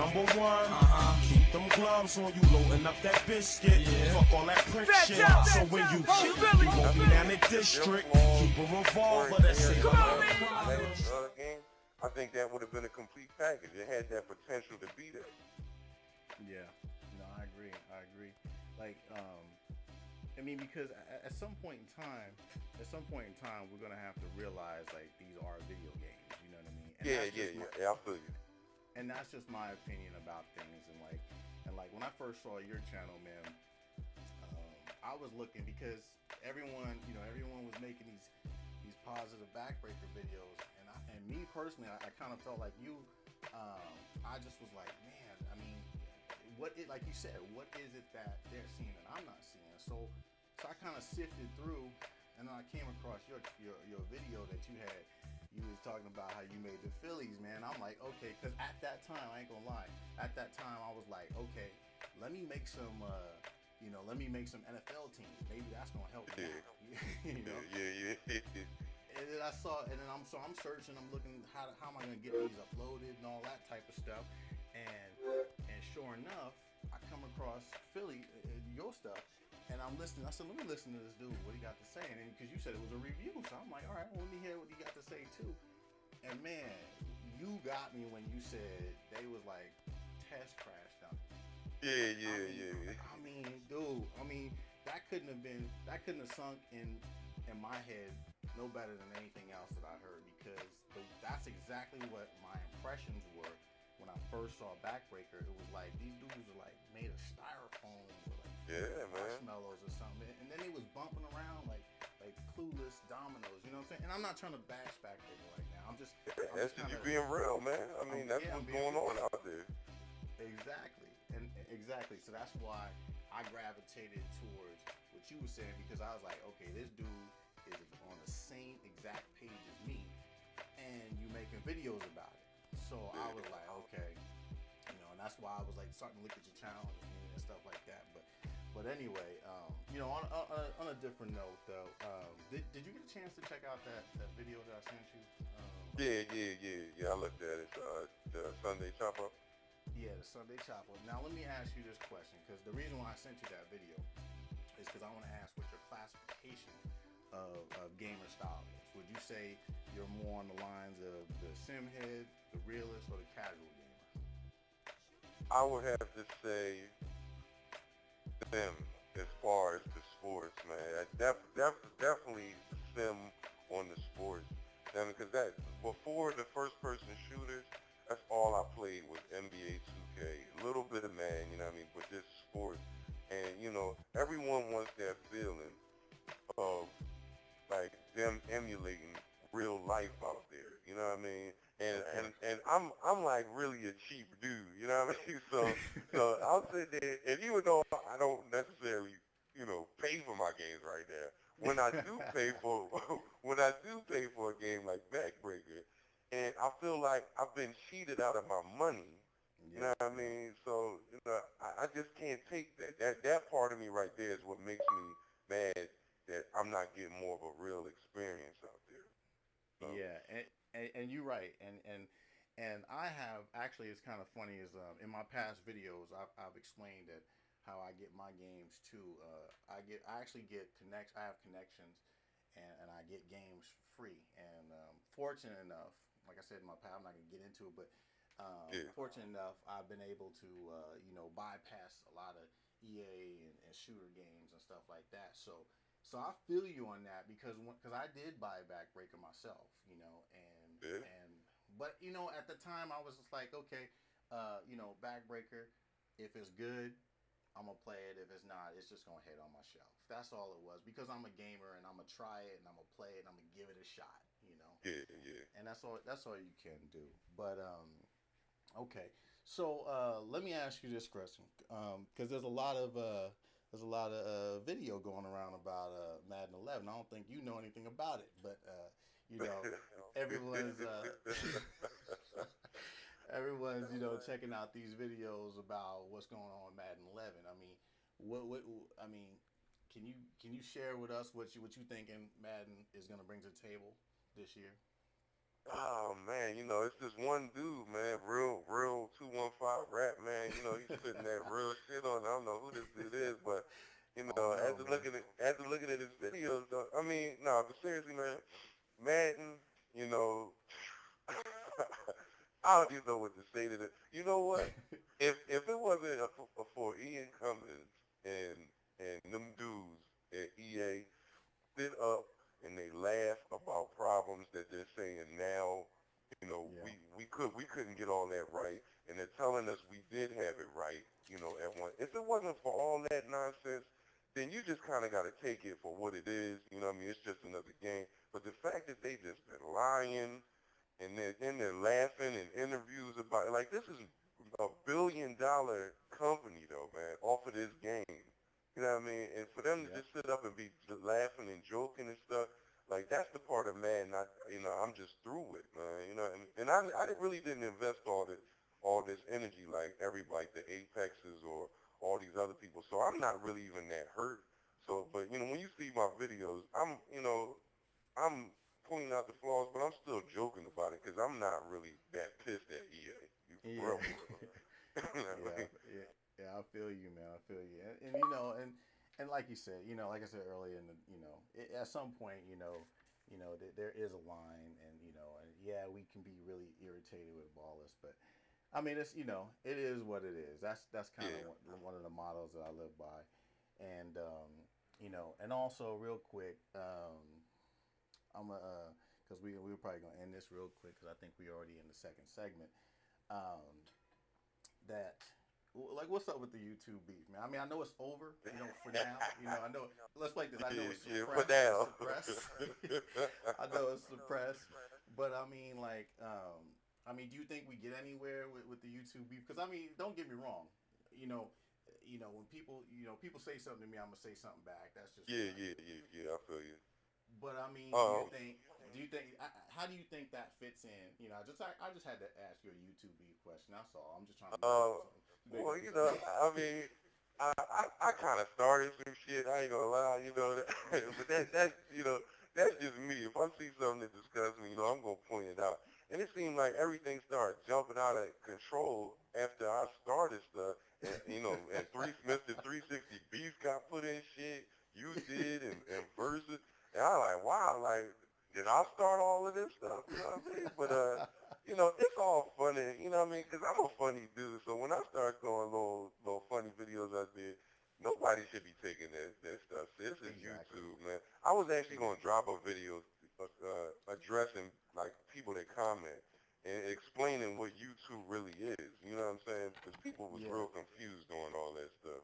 number one. Keep them gloves on you, loading up that biscuit. Fuck all that print shit. So when you won't be down the district, keep a revolver that's safe. I think that would have been a complete package. It had that potential to be there. Yeah, no, I agree. Like, I mean, because at some point in time, we're gonna have to realize like these are video games. You know what I mean? And yeah, I feel you. And that's just my opinion about things. And like when I first saw your channel, man, I was looking because everyone was making these positive backbreaker videos, and me personally, I kind of felt like you. I just was like, man, I mean, like you said, what is it that they're seeing that I'm not seeing? So I kind of sifted through, and then I came across your video that you had. You was talking about how you made the Phillies, man. I'm like, okay, because at that time, I ain't gonna lie, at that time I was like, okay, let me make some NFL teams. Maybe that's gonna help me out. You know? Yeah. And then I'm searching, I'm looking how am I gonna get these uploaded and all that type of stuff. And sure enough, I come across Philly, your stuff, and I'm listening. I said, let me listen to this dude, what he got to say. And because you said it was a review, so I'm like, all right, well, let me hear what he got to say too. And man, you got me when you said they was like test crash dummies. Yeah. I mean, dude, that couldn't have sunk in my head no better than anything else that I heard, because that's exactly what my impressions were when I first saw Backbreaker. It was like these dudes are like made of styrofoam or like marshmallows or something, and then they was bumping around like clueless dominoes. You know what I'm saying? And I'm not trying to bash Backbreaker right now. I'm just you being real, man. I mean, that's what's going on out there. Exactly. So that's why I gravitated towards what you were saying, because I was like, okay, this dude is on the same exact page as me, and you making videos about it. So I was like, okay, and that's why I was like starting to look at your channel and stuff like that. But anyway, on a different note though, did you get a chance to check out that video that I sent you? Yeah. I looked at it. The Sunday chop up. Yeah, the Sunday chop up. Now let me ask you this question, because the reason why I sent you that video is because I want to ask what your classification of gamer style is. Would you say you're more on the lines of the sim head, the realist, or the casual gamer? I would have to say sim as far as the sports, man. Definitely sim on the sports. Because that before the first person shooters, that's all I played was NBA 2K, a little bit of Madden, you know what I mean, but just sports. And everyone wants that feeling of like them emulating real life out there, you know what I mean? And I'm like really a cheap dude, you know what I mean? So I'll sit there, and even though I don't necessarily, pay for my games right now, when I do pay for a game like Backbreaker, and I feel like I've been cheated out of my money, you know what I mean? So I just can't take that. That part of me right there is what makes me mad that I'm not getting more of a real experience out there. So. Yeah, and you're right, and I have actually, it's kind of funny, is in my past videos I've explained that how I get my games too. I actually get I have connections, and I get games free. And fortunate enough, like I said in my past, I'm not gonna get into it, but fortunate enough, I've been able to bypass a lot of EA and shooter games and stuff like that. So I feel you on that, because I did buy Backbreaker myself, but at the time I was just like, okay, Backbreaker, if it's good, I'm gonna play it. If it's not, it's just gonna head on my shelf. That's all it was, because I'm a gamer and I'm gonna try it and I'm gonna play it and I'm gonna give it a shot, Yeah. And that's all you can do. But okay, so let me ask you this question, because there's a lot of video going around about Madden 11. I don't think you know anything about it, but everyone's everyone's checking out these videos about what's going on with Madden 11. I mean, can you share with us what you thinking Madden is going to bring to the table this year? Oh man, it's this one dude, man, real 215 rap, man. He's spitting that real shit on. I don't know who this dude is, but Oh no, man. after looking at his videos, though, I mean, no, but seriously, man, Madden, you know, I don't even know what to say to this. You know what? If it wasn't for Ian Cummins and them dudes at EA sit up and they laugh about problems that they're saying now. Yeah. We couldn't get all that right, and they're telling us we did have it right. At one. If it wasn't for all that nonsense, then you just kind of got to take it for what it is. You know what I mean? It's just another game. But the fact that they just been lying and they're laughing in interviews about it, like this is $1 billion company though, man, off of this game. You know what I mean? And for them to Yep. just sit up and be laughing and joking and stuff, like that's the part of man. I'm just through with, man. And I didn't invest all this energy like like the Apexes or all these other people. So I'm not really even that hurt. So, but when you see my videos, I'm pointing out the flaws, but I'm still joking about it because I'm not really that pissed at EA. You for Yeah. real, for real. You know what I Yeah, mean? yeah, yeah. I feel you, man. I feel you, and and like you said, like I said earlier, in the, at some point, there is a line, and yeah, we can be really irritated with ballers, but I mean, it is what it is. That's kind of Yeah. one of the models that I live by, and and also real quick, I'm because we were probably gonna end this real quick because I think we already in the second segment. Um, that like what's up with the YouTube beef, man? I mean, I know it's over, for now. I know. Let's like this. I know Yeah, it's yeah, for suppressed. It's now. suppressed. I know it's suppressed, but I mean, like, do you think we get anywhere with the YouTube beef? Because I mean, don't get me wrong. You know, when people say something to me, I'm gonna say something back. That's just Yeah, me. yeah, yeah, yeah. I feel you. But I mean, Um, how do you think that fits in? I just had to ask you a YouTube beef question. That's all. I'm just trying to uh, make well, up something. I mean, I kind of started some shit. I ain't gonna lie, but that's just me. If I see something that disgusts me, I'm gonna point it out. And it seemed like everything started jumping out of control after I started stuff. And Mr. 360 Beef got put in shit. You did, and Versus. And I like, wow, like, did I start all of this stuff? You know what I mean? But it's all funny, you know what I mean? Because I'm a funny dude, so when I start throwing little funny videos out there, nobody should be taking that stuff. This is Exactly. YouTube, man. I was actually going to drop a video addressing, like, people that comment and explaining what YouTube really is, you know what I'm saying? Because people was Yeah. real confused doing all that stuff.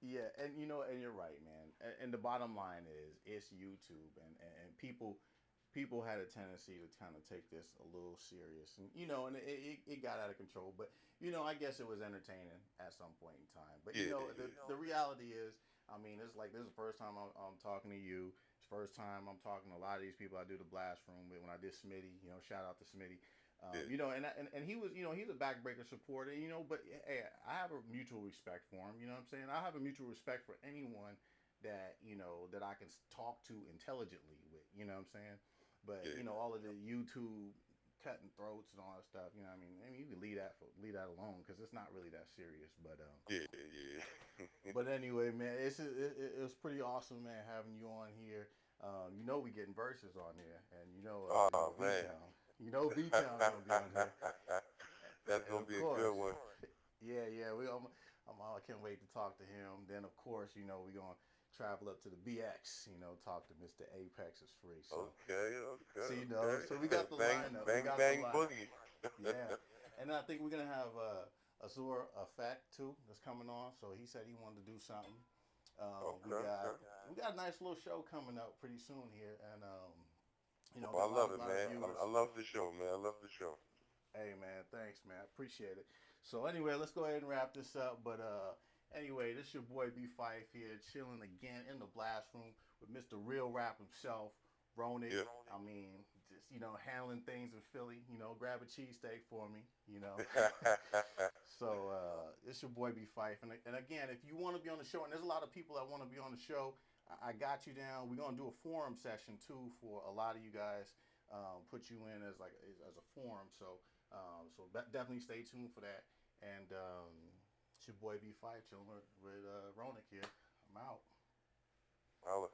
Yeah, and and you're right, man. And the bottom line is, it's YouTube, and people had a tendency to kind of take this a little serious, and and it got out of control. But I guess it was entertaining at some point in time. But Yeah, the reality is, I mean, it's like this is the first time I'm talking to you. It's the first time I'm talking to a lot of these people I do the blast room with. When I did Smitty, shout out to Smitty. yeah, And he was, he's a backbreaker supporter, but hey, I have a mutual respect for him. You know what I'm saying? I have a mutual respect for anyone that that I can talk to intelligently with. You know what I'm saying? But yeah, all of the YouTube cutting throats and all that stuff. I mean, you can leave that alone because it's not really that serious. yeah, yeah. But anyway, man, it was pretty awesome, man, having you on here. We getting verses on here, and Oh, V man. Town. V Town gonna be on here, That's and gonna of be a course, good one. yeah, yeah. I can't wait to talk to him. Then of course, we gonna travel up to the BX. Talk to Mr. Apex is free. So, Okay, okay, so okay. so we got the Bang, lineup. We bang, got the bang, lineup. boogie. Yeah, and I think we're gonna have Azure Effect too that's coming on. So he said he wanted to do something. We Okay, got okay. we got a nice little show coming up pretty soon here, and Well, got I a lot love of it, lot of man. viewers. I love the show, man. I love the show. Hey man, thanks man, I appreciate it. So anyway, let's go ahead and wrap this up. But anyway, this your boy B Fife here, chilling again in the blast room with Mr. Real Rap himself, Ronic. Yeah. I mean, just handling things in Philly. Grab a cheesesteak for me. So it's your boy B Fife, and again, if you want to be on the show, and there's a lot of people that want to be on the show, I got you down. We're gonna do a forum session too for a lot of you guys put you in as like as a forum. So definitely stay tuned for that. And it's your boy B Fife chilling with Ronic here. I'm out. Holla.